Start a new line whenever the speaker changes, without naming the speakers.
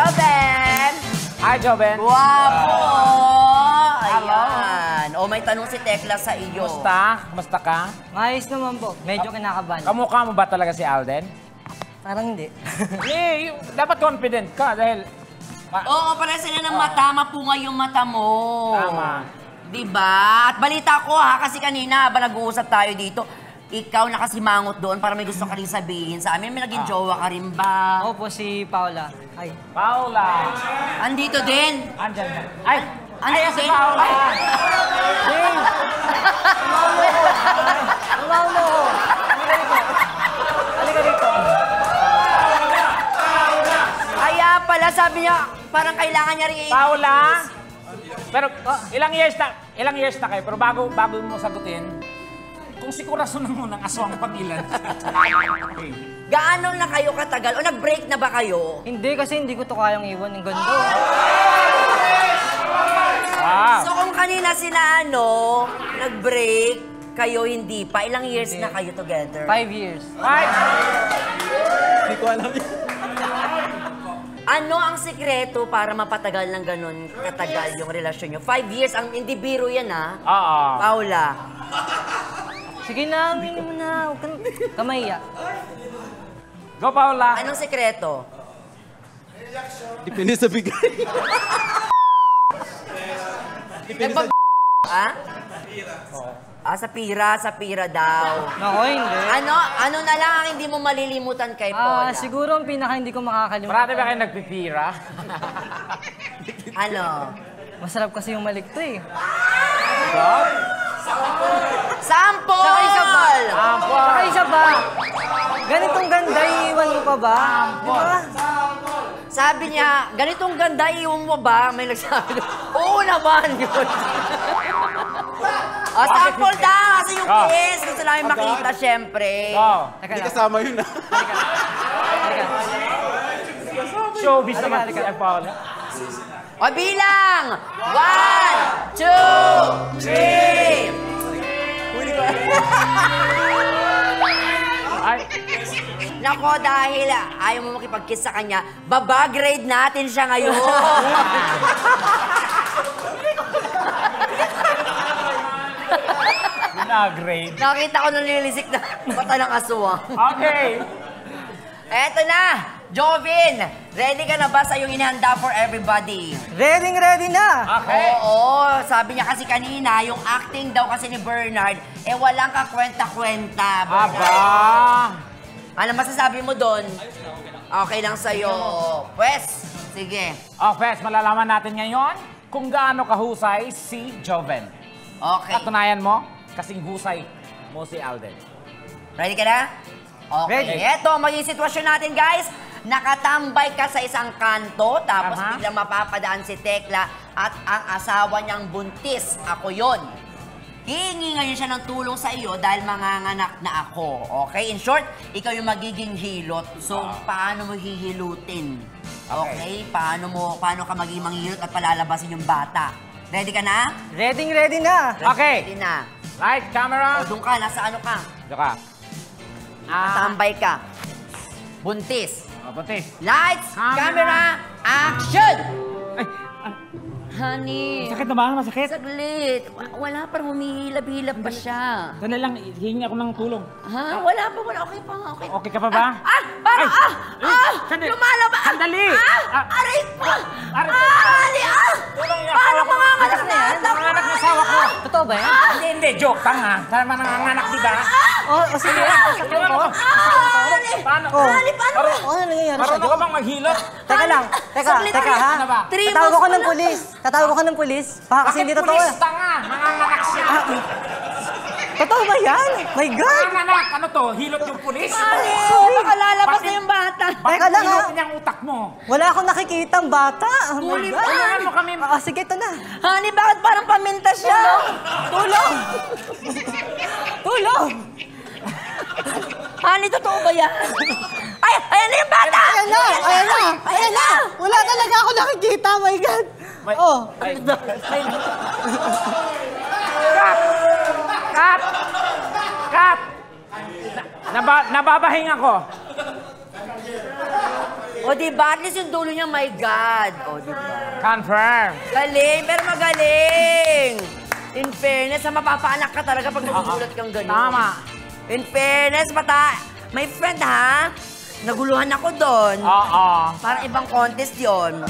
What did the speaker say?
Joven!
Hi, Joven.
Guwapo! Ayan. O, may tanong si Tekla sa iyo.
Kumusta ka?
Maayos naman po. Medyo kinakabahan.
Kamukha mo ba talaga si Alden?
Parang hindi.
Hindi, dapat confident ka dahil...
Oo, para sila ng mata. Mapunga yung mata mo.
Tama.
Diba? At balita ko ha, kasi kanina habang nag-uusap tayo dito, ikaw nakasimangot doon para may gusto ka rin sabihin sa amin. May naging jowa ka rin ba?
Ako po si Paula. Ay.
Paula.
Andito din.
Andyan ba? Ay!
Andito
si
din.
Paula!
Hey! Tumaw mo! Halika dito.
Kaya pala sabi niya, parang kailangan niya rin
Paula! Pero ilang years na kayo, pero bago mo sagutin, kung si Corazon na munang aswang pangilan. Okay.
Gaano na kayo katagal? O nag-break na ba kayo?
Hindi kasi hindi ko to kayang iwan ng ganda.
Wow.
So kung kanina sila nag-break, kayo hindi pa. Ilang years na kayo together?
5 years.
Right.
Hindi ko alam yun.
Ano ang sikreto para mapatagal ng ganun katagal yung relasyon nyo? 5 years, ang hindi biro yan ha?
Oo.
Paula.
Sige na, aminin mo na. Huwag kang kamaya.
Go, Paula.
Anong sikreto?
Depende sa bigay.
Ha? Sa pira daw.
Nako, hindi.
Ano na lang ang hindi mo malilimutan kay Paula?
Siguro ang pinaka hindi ko makakalimutan.
Marami ba kayo nagpipira?
Ano?
Masarap kasi yung malik to eh.
Sample!
Saka isa ba?
Sample!
Saka isa ba? Ganitong ganda, iiwan mo pa ba? Diba?
Sabi niya, ganitong ganda, iwan mo ba? May nagsabi doon. Oo naman yun. Sample daw! Kasi yung kiss, gusto namin makita, syempre.
Go.
Hindi kasama yun ah.
Showbiz naman si Paula.
O bilang! 1, 2, 3!
Huli ko.
Ay.
Nako, dahil ayaw mo makipag-kiss sa kanya, babagrade natin siya ngayon.
Grade.
Nakita ko nalilisik na mata ng aswang.
Okay.
Eto na! Jovin! Ready ka na ba sa iyong inihanda for everybody?
Ready na!
Okay.
Oo, sabi niya kasi kanina, yung acting daw kasi ni Bernard, walang kakwenta-kwenta.
Aba.
Ano masasabi mo doon? Okay lang sa'yo. Pwes, sige.
Okay, malalaman natin ngayon kung gaano kahusay si Joven.
Okay.
Katunayan mo, kasing husay mo si Alden.
Ready ka na? Okay.
Ready.
Eto, maging sitwasyon natin, guys. Nakatambay ka sa isang kanto, tapos biglang mapapadaan si Tekla at ang asawa niyang buntis. Ako yon. Hihingi ngayon siya ng tulong sa iyo dahil manganganak na ako. Okay? In short, ikaw yung magiging hilot. So, paano mo hihilutin? Okay? Paano ka magiging manghihilot at palalabasin yung bata? Ready ka na?
Ready na!
Okay.
Ready na.
Light, camera.
O, doon ka. Nasa ano ka?
Diyan ka.
Natambay ka. Buntis.
Buntis.
Lights, camera, action!
Ay,
Honey.
sakit na ba? Masakit?
Saglit. Wala pa, humihilab-hilab pa siya.
Sandali lang, hihingi ako ng tulong.
Ha? Wala pa. Okay pa. Okay.
Okay ka pa ba?
Parang,
Sandali.
lumalabas.
Sandali.
Aray pa.
Aray pa.
Ali,
Tulong yung
Paano
asawa ko.
manganganak na yan?
Manganganak ng asawa ko.
Totoo ba yan?
Hindi, joke. Tanga. Sana mananganak, di ba?
Sige.
Paano?
Ali, paano?
Ano nangyayari
Marunong
sa'yo?
ka bang maghilot?
Teka lang, teka ha.
Ano ba?
Tatawag ko ng pulis. Tatawag ko ng pulis. Baka kasi hindi totoo.
Pulis, tanga. Manganganak siya.
Totoo ba yan? My God!
Manganganak. Ano to? Hilot yung pulis?
Baka lalabas na yung bata.
Teka lang, ha?
Hilotin niya ang utak mo.
Wala akong nakikitang bata. Oh my
Huli
God.
Tulungan mo kami.
Sige, ito na.
Honey, bakit parang paminta siya?
Tulong! Tulong!
Honey, totoo ba yan? Ay, ayan na yung bata!
Ayan na! Wala talaga ako nakikita, my God!
Cut! Nababahinga ko.
O diba, at least yung dulo niya, my God. O diba?
Confirm.
Galing, pero magaling. In fairness, mapapaanak ka talaga pag nagugulat kang ganun.
Tama.
In fairness, may friend ha, naguluhan ako doon.
Oo.
Parang ibang contest yon.